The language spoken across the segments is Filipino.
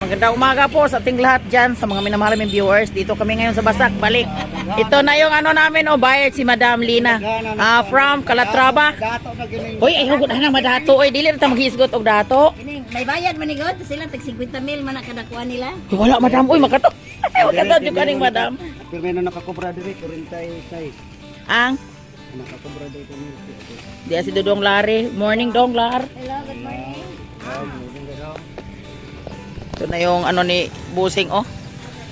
Magandang umaga po sa ating lahat dyan, sa mga minamahal naming viewers. Dito kami ngayon sa Basak, balik. Ito na yung ano namin, buyer si Madam Lina. From Calatrava. Uy, ay hugot na madato. Uy, dili na tayo maghisgot og dato. May bayad manigod sila tag 50 mil man nakadakuha nila. Wala, Madam. Uy, makato. Makato yung kaning Madam. Pero may nakakobra diri 46. Ang? Nakakobra diri kami. Diya si Dudong Lari. Morning, Dong Lar. Hello, good morning. Ito na yung ano ni Busing, oh.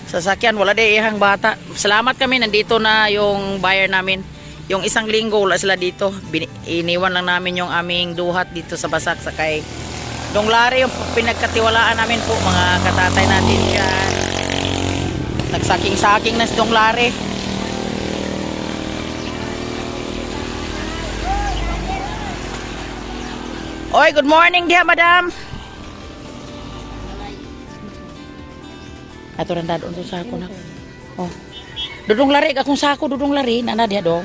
Sasakyan, wala de ihang bata. Salamat kami, nandito na yung buyer namin. Yung isang linggo, wala sila dito. Iniwan lang namin yung aming duhat dito sa Basak. Sa kay Dong Lari, yung pinagkatiwalaan namin po, mga katatay natin dyan. Nagsaking-saking na si Dong Lari. Oy, good morning diha, Madam. Ato rin dadon sa sako na. Oh. Dudong Lari, akong sako, Dudong Lari. Nana diha, Dong.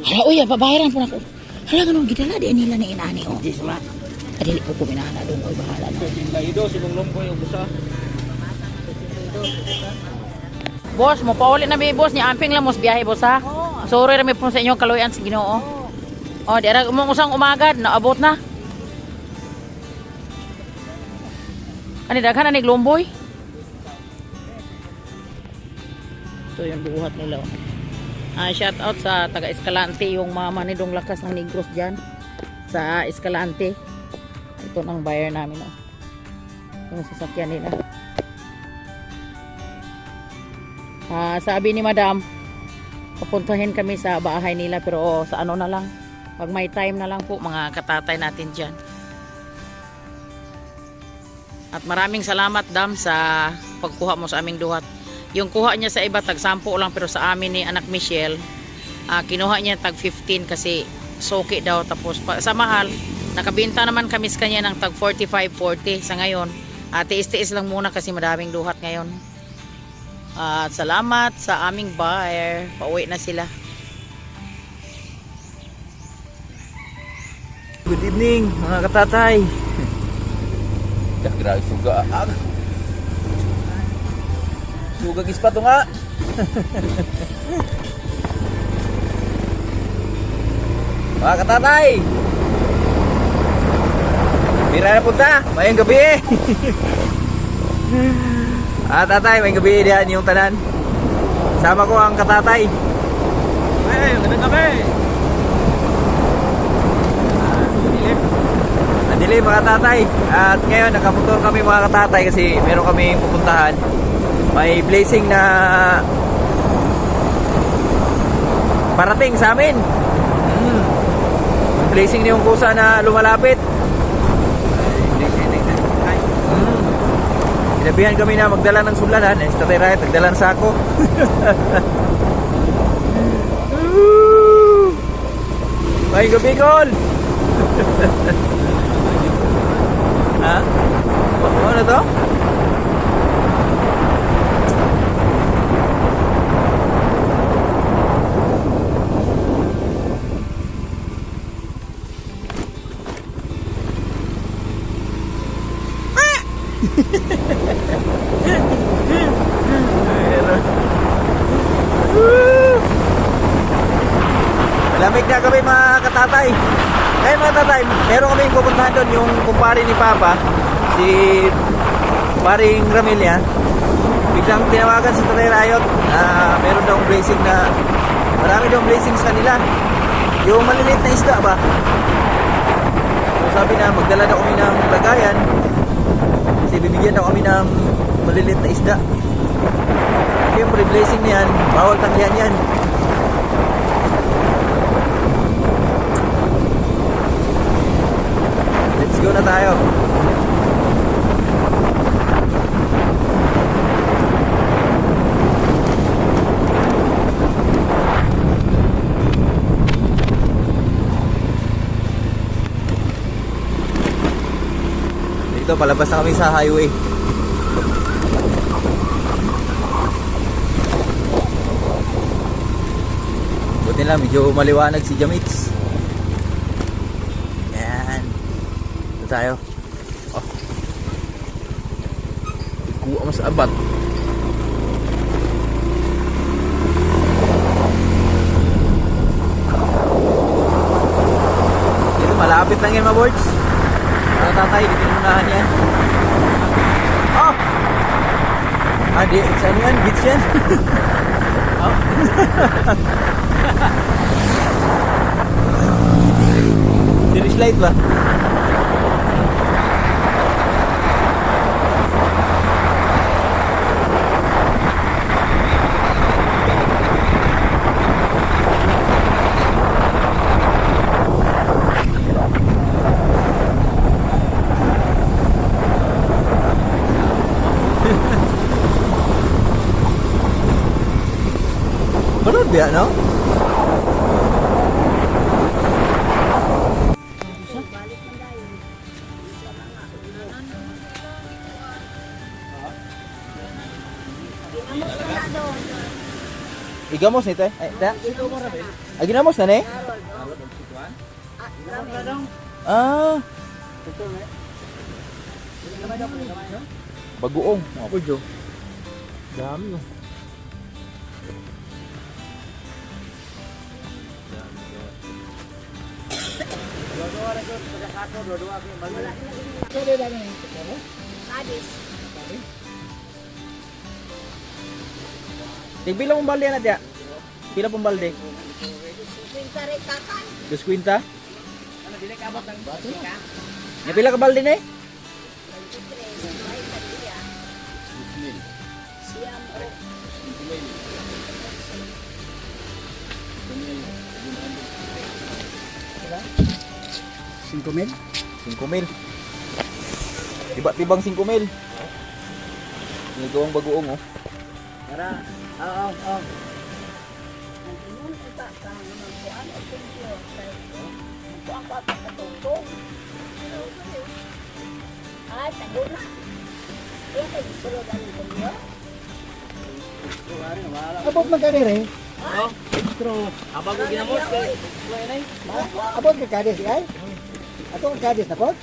Hala, uy, pabayaran po na ko. Hala, ganun, gidala di nila ni inani, oh. Adili po kuminana doon, oy, bahala na. Boss, mo pauli na may boss, ni amping lang mos biyahe, boss, ha? Sorry rami po sa inyong kaluyan sa Ginoo. Oh, di ara usang umagad, naabot na. Ani daghan na ni Glomboy. Ito yung buhat nila. Shout out sa taga Escalante, yung mama ni Dong Lakas ng Negros dyan sa Escalante. Ito nang buyer namin, oh. Yung sasakyan nila. Sabi ni Madam, papuntahin kami sa bahay nila, pero sa ano na lang, pag may time na lang po, mga katatay natin dyan. At maraming salamat, Dam, sa pagkuha mo sa aming duhat. Yung kuha niya sa iba tag 10 lang, pero sa amin ni anak Michelle, kinuha niya tag 15 kasi soki daw. Tapos sa mahal, nakabinta naman kami sa kanya ng tag 45-40 sa ngayon. Tiis-tiis lang muna kasi madaming duhat ngayon. At salamat sa aming buyer. Pauwi na sila. Good evening mga katatay. Grabe suga. Suga gispa to nga. Mga katatay. Bira na punta. Mayang gabi eh. Tatay, may gabi diyan yung tanan. Sama ko ang katatay. Magandang gabi. Dilim mga tatay. At ngayon nakamotor kami mga katatay kasi meron kami pupuntahan. May blessing na parating sa amin. Blessing na yung kusa na lumalapit. Sinabihan kami na magdala ng sulanan. Sa Tatay Riot, nagdala ng sako. May gabi, Col! Ha? Ano to? Lamig na kami mga katatay. Ngayon mga tatay, meron kaming pupuntahan doon, yung kumpare ni Papa, si paring Ramilya. Biglang tinawagan si Tatay Riot na meron daw blessing na marami daw blessings sa kanila. Yung maliliit na isda ba? So sabi na magdala daw kami ng lagayan kasi bibigyan daw kami ng maliliit na isda. Siyempre blessing niyan, bawal tanggihan yan. Let's go na tayo. Dito palabas na kami sa highway. Buti lang medyo maliwanag si Jamits. Yan. tayo. Oh. Kuha mas abat. Dito malapit lang yan mga boards. Para tatay, dito yung unahan yan. Oh! Ah, di, saan yan? Beach yan? Oh. Series light ba? Manood ba, no? Igamos nito eh. Ay, da. Ay, ginamos na ne? Ah. Bagoong. Ako jo. Dami no. Tigbilang pong balde na tiya? Pila pong balde? 250? Nga pila ka balde na eh? $5,000. 5,000. Tiba-tibang 5,000. Ginagawang bagoong oh. Para, oo. Ay, tago na. Kaya kayo gusto ang bunyo? Abot man ka rin. Oh. Abang ko ginamos kay. Abot ka kadis ay? Ato ka kadis na po?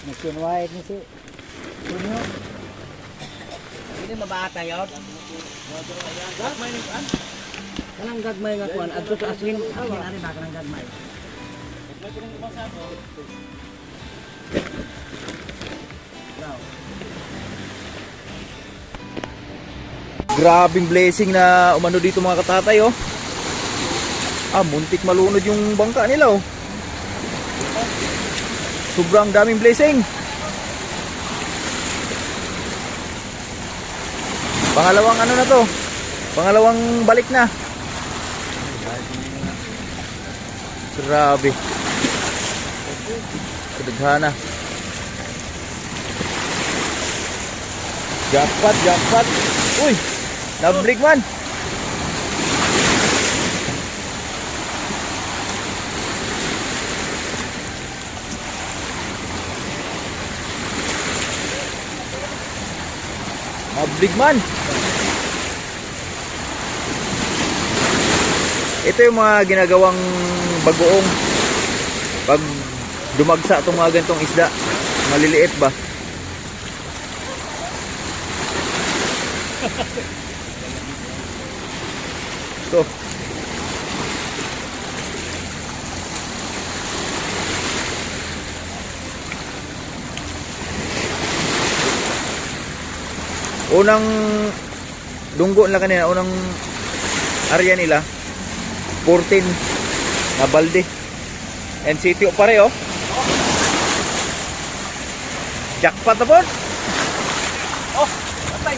Nationwide ni si Tunyo. Ini mabata yun. Kanang gagmay nga kuan adto sa aslin ari ba kanang gagmay. Grabing blessing na umano dito mga katatay oh. Ah, muntik malunod yung bangka nila oh. Sobrang daming blessing. Pangalawang ano na to? Pangalawang balik na. Grabe. Kadaghan. Jackpot, jackpot. Uy, nablik man. Nablik man. Ito yung mga ginagawang bagoong pag dumagsa itong mga ganitong isda, maliliit ba? Ito. Unang dunggo nila kanina, unang area nila 14 na balde. And sitio pare oh. Jackpot na po. Oh, patay.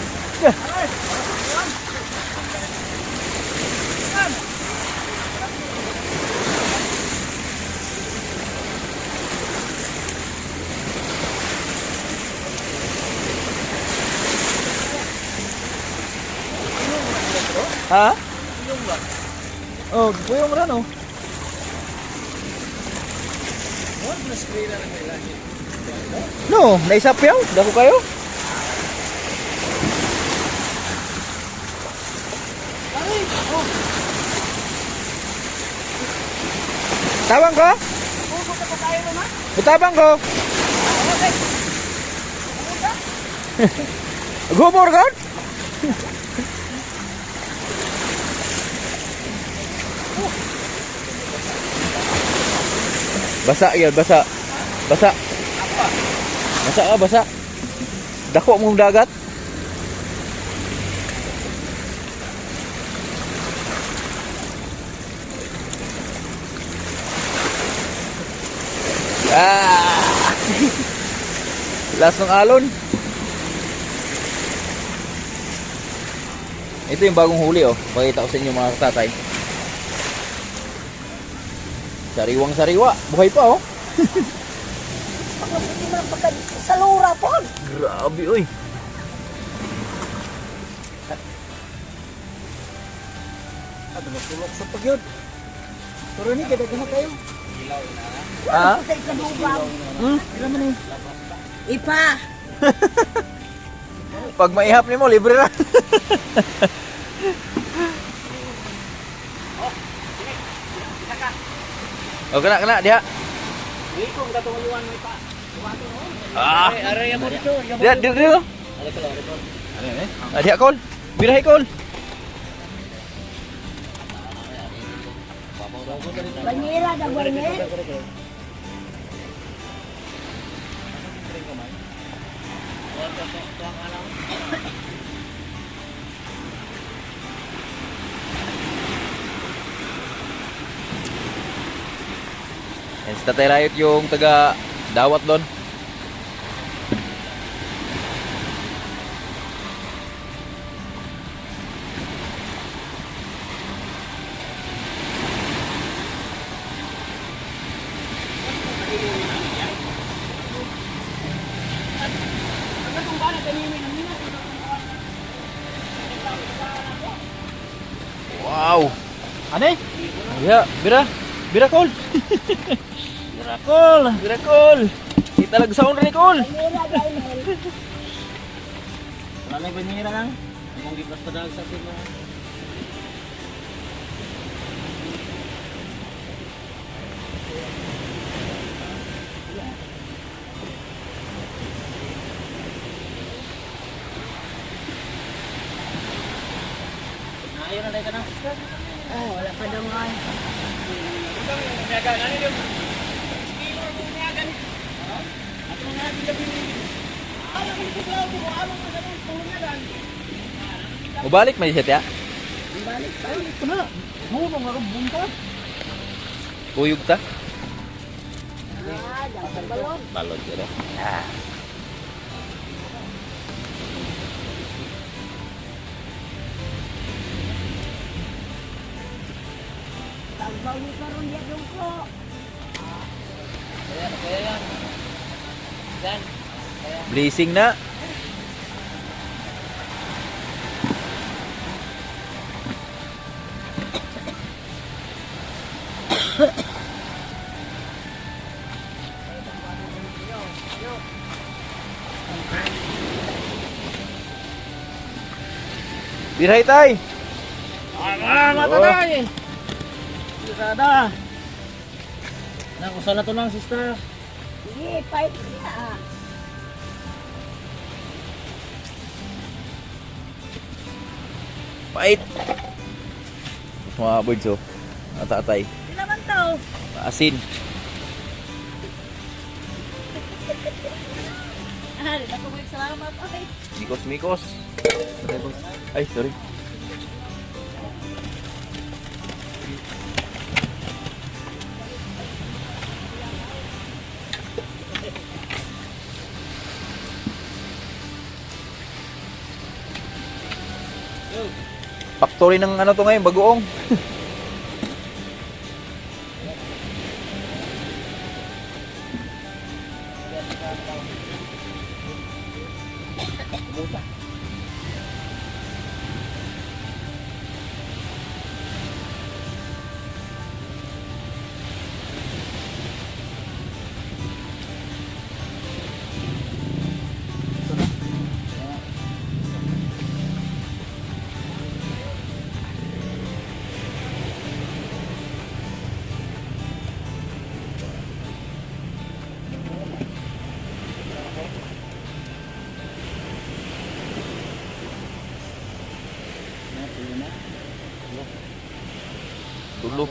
Ha? Puyong ba? Oh, puyong rin oh. No, naisapyaw. Dako kayo. Tabang ko? Butabang ko? Gumor kan? Basa ya, basa. Basa. Basa ka, basa. Dako mong dagat. Ah! Last ng alon. Ito yung bagong huli oh. Pakita ko sa inyo mga tatay. Sariwang sariwa. Buhay pa oh. Ako hindi man pagka sa lura po. Grabe oy. Ano matulog sa pagyod. Pero ni kada kana kayo. Ha? Sa ikadubaw. Ira man ni. Ipa. Pag maihap nimo libre ra. Oh, kena dia. Iko katong luwan mo pa. Ah. Are mo dito. Dia dia. Dia kol. Birahi kol. Banyera da buwan Yan si Tatay Rayot yung taga dawat doon. Wow. Ane? Ya, bira kol. Mirakol. Bira kol. Kita lagi sound rin kol. Banyera da Emel. Wala na banyera lang. Imong giplas padag sa sila. Ayo na dai kana. Oh, wala pa daw nga. Mubalik man siya tiya. Ito na. Muno nga bunta. Uyog ta. Ah, daw sa balon. Balon ka Ah. Tagbaw ni karon dia dong ko. Blessing na. Biray tay. Matay. Sada. Nang usala to ng sister. Sige, fight niya. Pait. Mga birds oh. Atatay. Di naman to. Asin. Ah, di ako salamat. Okay. Mikos. Ay, sorry. Factory ng ano to ngayon, bagoong. Tulo.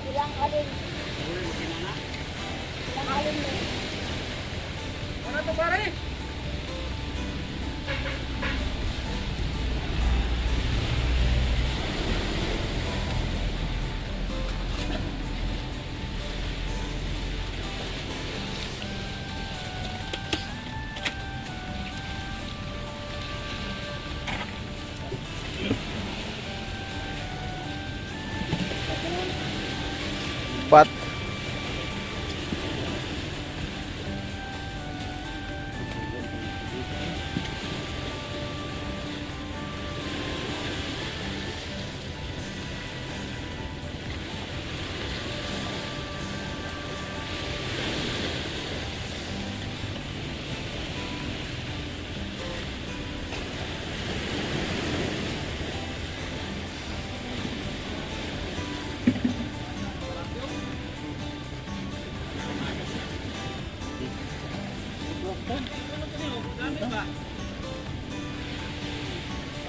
Ilang alin? Ilang alin mo? Pat.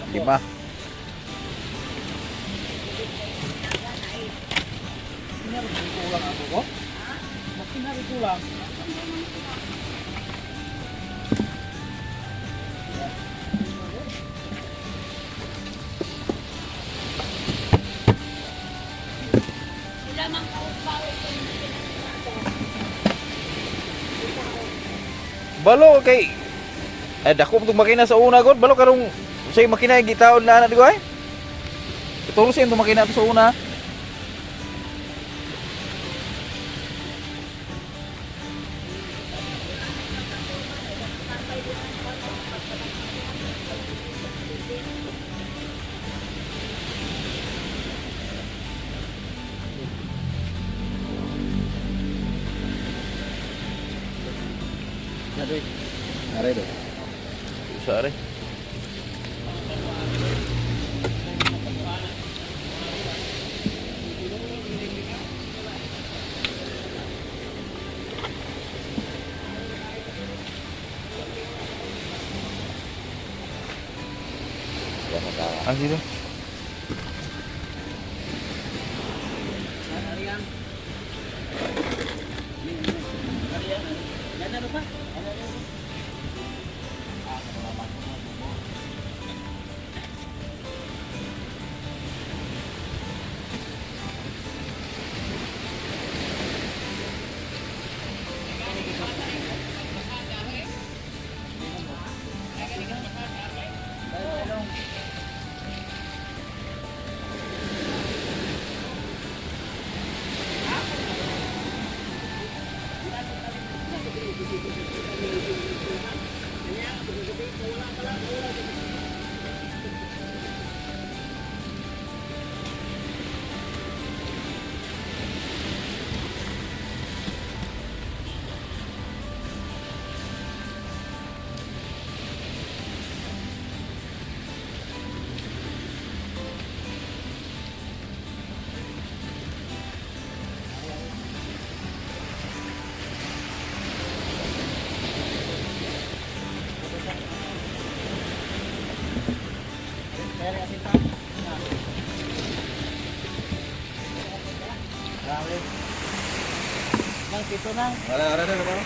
Lima. Sila mang kaupawit ko yung Balo kay dako itong makina sa una god. Balo karong say makina yung gitaon na anak di ko ay. Ituro siya itong makina sa una. Are do. Usare. Ang sino? Nang pito nang. Ara na ba?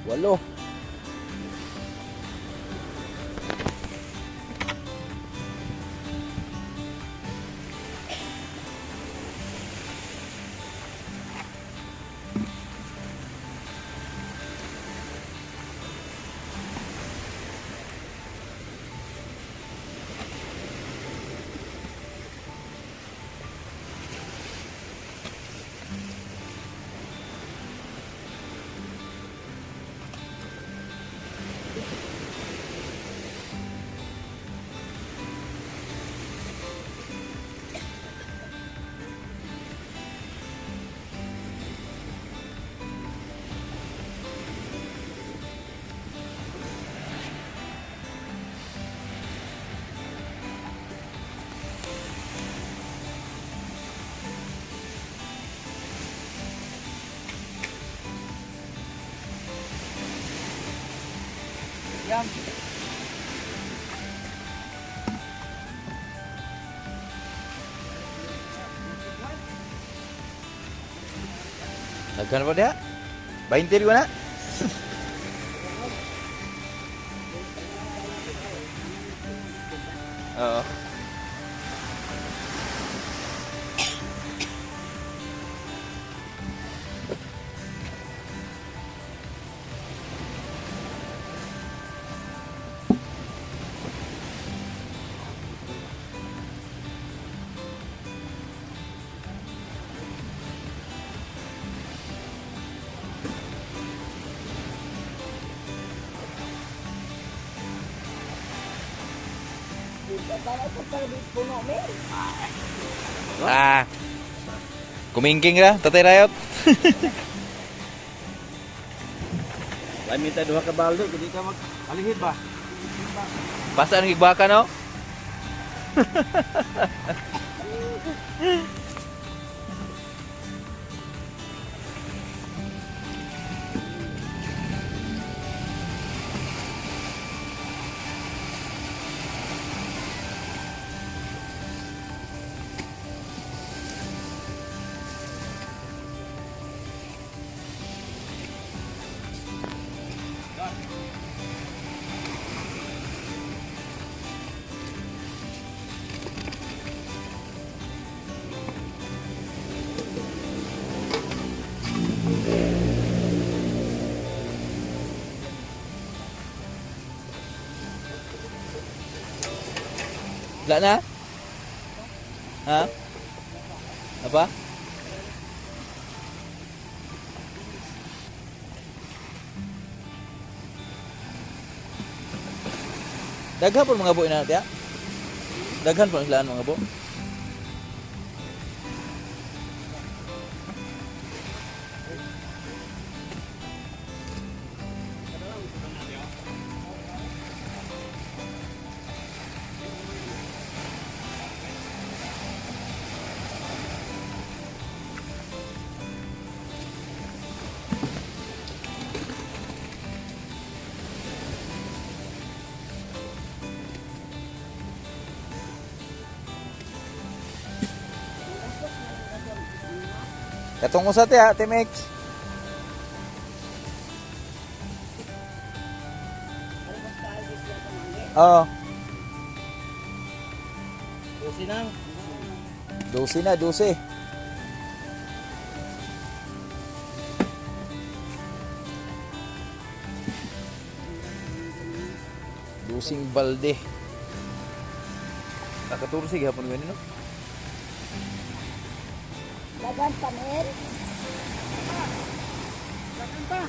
Walo. Jam. Daghan pa diha? 20 di ba na? Oo. Para ito para di puno me. Ah. Kumingking ra, Tatay Rayot. Ay minta duha ka balde kadi ka mag alihid ba? Basta ang igbaka no? Wala na? Ha? Apa? Daghan po mga buo na natin, ha? Daghan po sila mga buo. Katong usa te ha, Temex. Oo. Usi nang. 12 na, 12. Dusing balde. Nakatursi gihapon gani no? Dagan pa mer. Dagan pa.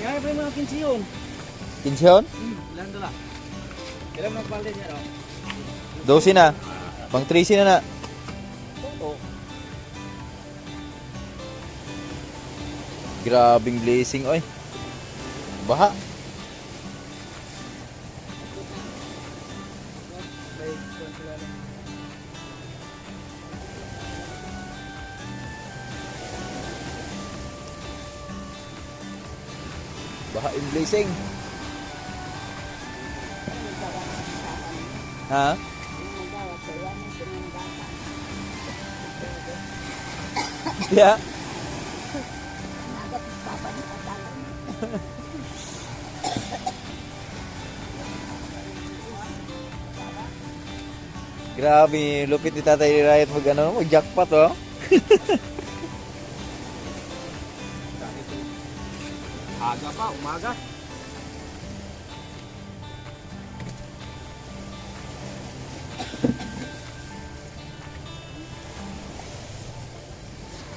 Ay pa mga kinsiyon. Kinsyon? Ilan dala? Kailan mga balde niya daw? 12 na. Pang 13 na na. Oo. Grabing blessing oy. Baha. Baha yung blessing. Ha? Ya. Grabe, lupit ni Tatay Rayot mag jackpot oh. Aga pa, umaga.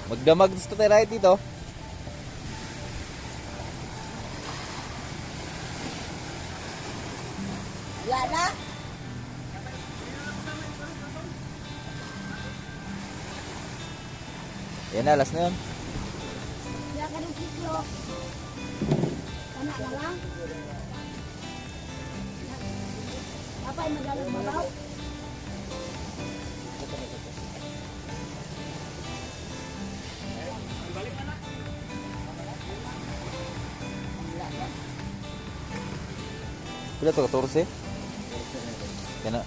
Magdamag sa Tatay Rayot dito. Wala na. Yan na, last na yun. Wala ka ng sityo. Tama na lang. Apay magalang mabaw. Pila to 14? Kana.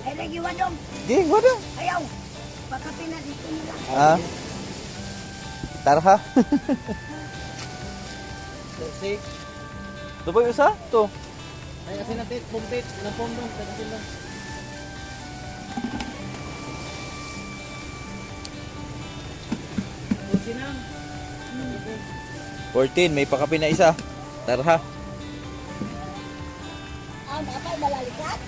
Ay, lagi wadong. Di, wala. Ayaw. Pagkapi na dito nila. Ah. Tarha. Sik. Ito ba yung isa? Ito. Ay kasi natin pumpit, na pondong kasi lang. Sinang. 14, may pakapi na isa. Tarha. Ah, bakal balalikat?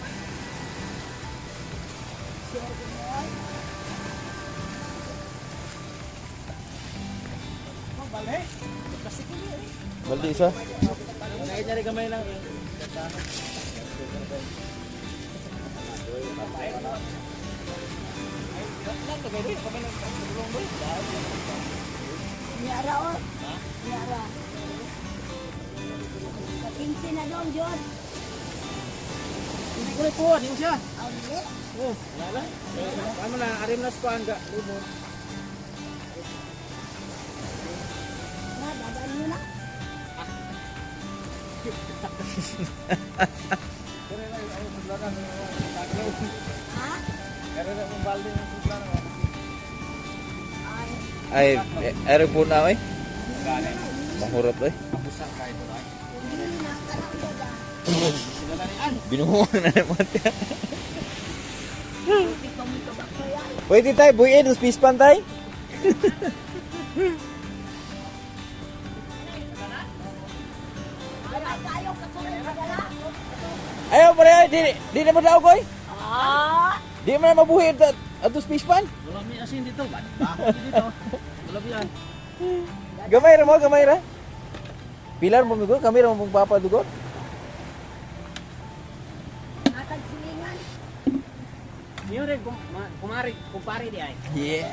Balik. Kasi kini. Baldi isa. Ay nyari gamay lang. Niara o. Niara. Kakinsi na doon, John. Hindi ko rin po, hindi mo siya. Aw, hindi. Oh, wala lang. Ano na, arim na squad ga, limon. Na, dadaan mo na. Kaya na yung ayun sa lang ng tagyo. Ha? Kaya na yung balde ng sugla ng Ay, Ay, po na eh. kanin. Mahurap eh. Busak kahit wala. hindi na kanang boga. Sila na niyan. Binuhuan na naman yan. Hindi pa mo ito bakbayan. Pwede tayo, buyin, dos pispan tayo. Wala tayo kasunod padala. Ayaw, pare, di na madlaw ko eh. Ah! Di mo na mabuhi at dos pispan. Wala may asin dito. Bakit dito? Wala yan. Gamay ra mo, gamay ra. Pilar mo migo, kami ra mo mong papadugot. Atag silingan. Niyo rin kumari, kumpare di ay. Yeah.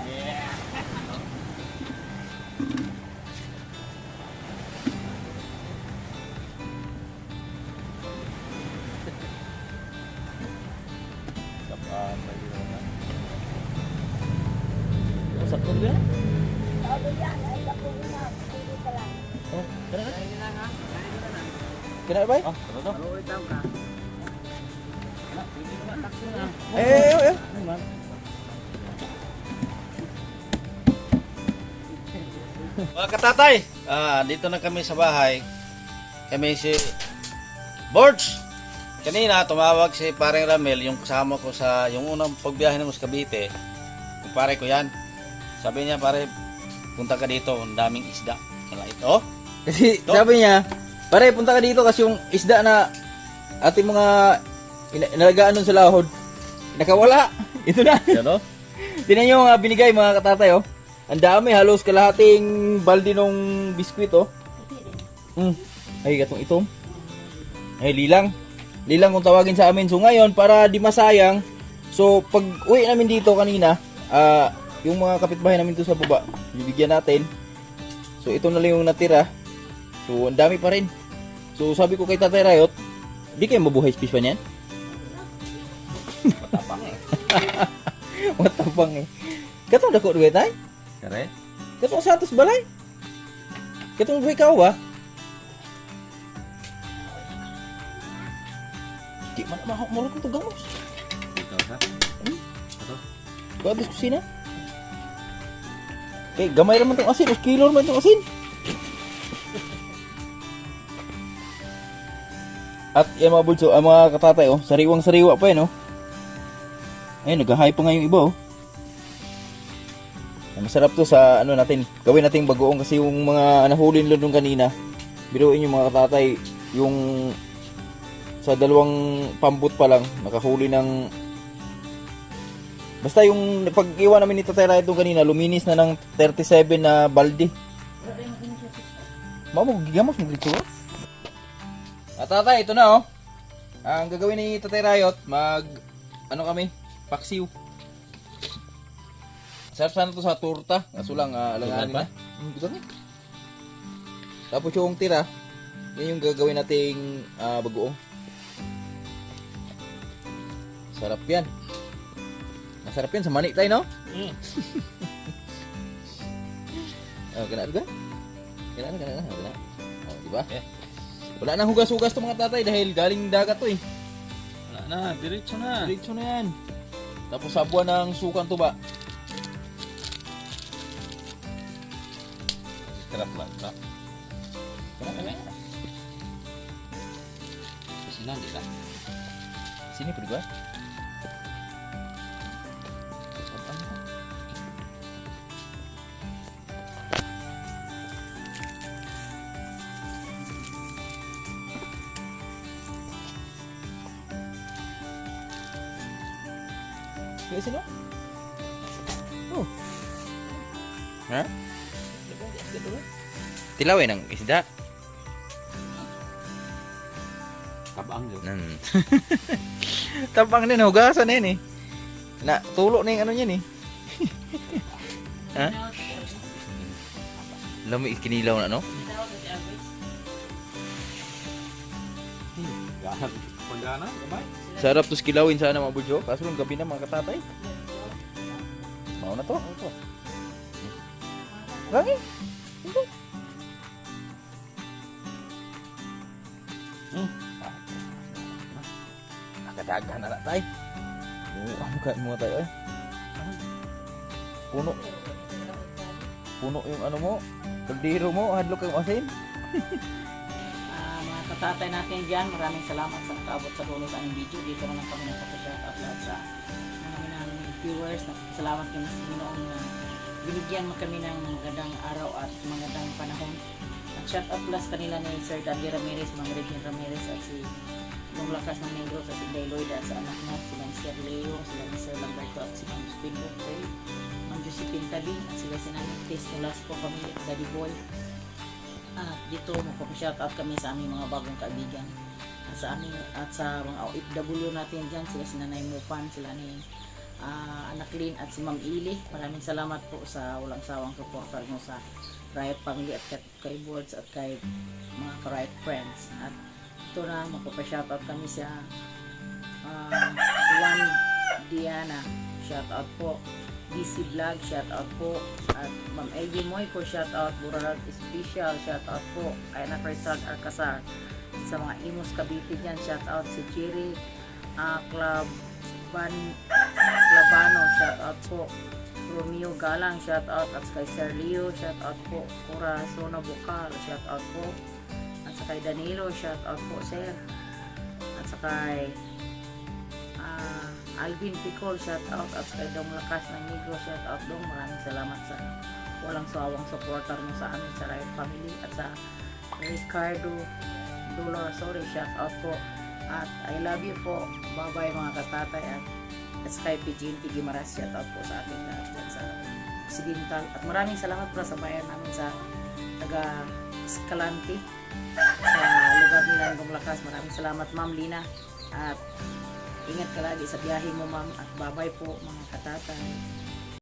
Kapan lagi na. Sakto ba? Sabi yan, ay naku na. Hindi ka lang. Oh, kana na? Kaya na ha. Kaya na. Kana ba? Oh, ano ulit daw ka? Wala, hindi naman takso na. Eh. Ano man? Mga katatay, dito na kami sa bahay. Kami si Borge. Kanina tumawag si Pareng Ramel, yung kasama ko sa yung unang pagbiyahe ng Cavite. Yung pare ko yan. Sabi niya, pare, punta ka dito, ang daming isda. Kala ito. Kasi sabi niya, pare punta ka dito kasi yung isda na ating mga inalagaan nun sa lahod, nakawala. Ito na. Ano? Tingnan niyo mga binigay mga katatay oh. Ang dami, halos kalahating balde nung biskwit oh. Ay, gatong itom. Ay, lilang. Lilang kung tawagin sa amin. So ngayon, para di masayang, so pag uwi namin dito kanina, yung mga kapitbahay namin dito sa baba, bibigyan natin. So ito na lang yung natira. So ang dami pa rin. So sabi ko kay Tatay Rayot, di kayo mabuhay fish pa niyan? Matapang eh. Matapang eh. Katong dako duwe tay? Kare? Katong sa atos balay? Katong duwe ka ba? Di man mahok ko to gamos. Dito ha? Babis kusina. Eh, gamay naman itong asin. 2 kilo naman itong asin. At yan mga bulso, mga katatay, oh, sariwang-sariwa pa yun, oh. Ayun, nag-high pa nga yung iba, oh. Masarap to sa, ano natin, gawin nating bagoong kasi yung mga nahulin lang nung kanina. Biruin yung mga katatay, yung sa 2 pambut pa lang, nakahuli ng basta yung pag-iwan namin ni Tatay Rayot kanina, luminis na ng 37 na balde. Mamo, gigamos mo dito. At tatay, ito na oh. Ang gagawin ni Tatay Rayot, ano kami, paksiw. Sarap sana to sa torta, kaso lang alanganin na. Ito na. Tapos yung tira, yan yung gagawin nating bagoong. Sarap yan. Masarap yan sa mani tayo, no? Oh, kena juga? Kena. Oh, diba? Yeah. Wala nang hugas-hugas to mga tatay dahil galing dagat to eh. Wala na, diretso na. Diretso na yan. Tapos sabuan ng sukang tuba. Sarap lang. Sarap. Kasi na, di ka. Sini pwede ba? Kaya sino? Oh. Ha? Tilawin ang isda. Tabang yun. Tabang din, hugasan na yun eh. Na, tulo na yung ano yan eh. Ha? Lami, kinilaw na no? Gana. Pagana, kamay. Sarap tos kilawin sana mga budyo. Kaso yung gabi na mga katatay. Mau na to. Ito. Lagi. Ito. Nakadagan na tayo. Ang kain mo tayo eh. Puno. Puno yung ano mo. Kaldero mo. Hadlok yung asin. Mga katatay natin dyan, maraming salamat sa nakaabot sa dulo sa aming video. Dito na lang kami nagpapashout out sa mga namin viewers. Salamat kami sa Pinoon na binigyan mo kami ng magandang araw at magandang panahon. At shout out plus kanila ni Sir Dandy Ramirez, Mang Regine Ramirez at si Yung Lakas ng Negros at si Day Lloyd at sa anak niya, si Sir Leo, sila ni Sir Lamberto at si Mang Spinbo Pray, Mang Josephine Tabi at sila si Nanay Tess Nolasco Pamilya at Daddy Boy. At dito magpapashoutout kami sa aming mga bagong kaibigan at sa aming at sa mga OFW natin dyan, sila si Nanay Mupan, sila ni Anak Lynn at si Ma'am Ili. Maraming salamat po sa walang sawang supporter mo sa Riot Family at kay Boards at kay mga ka-Riot Friends. At ito na, magpapashoutout kami sa Juan Diana, shoutout po. DC Vlog, shoutout po. At Ma'am Elvie Moyco, shoutout. Burarag Special, shoutout po. Kay Anak Rizal Alcazar. Sa mga Imos Cavite dyan, shoutout si Chiri Clavano, shoutout po. Romeo Galang, shoutout. At kay Sir Leo, shoutout po. Corazona Bucal, shoutout po. At sa kay Danilo, shoutout po sir. At sa kay Alvin Picol, shoutout. At sa kay Dong Lakas ng Negros, shoutout Dong. Maraming salamat sa walang sawang supporter mo sa amin sa Riot Family. At sa Ricardo Dolor, sorry, shoutout po. At I love you po. Bye bye mga katatay. At sa kay PGNT Gimaras, shoutout po sa ating lahat dyan sa Occidental. At maraming salamat po sa bayan namin sa taga Escalante, sa lugar nila ng Lakas. Maraming salamat Ma'am Lina. At ingat ka lagi sa biyahe mo ma'am. At bye bye po mga katatay.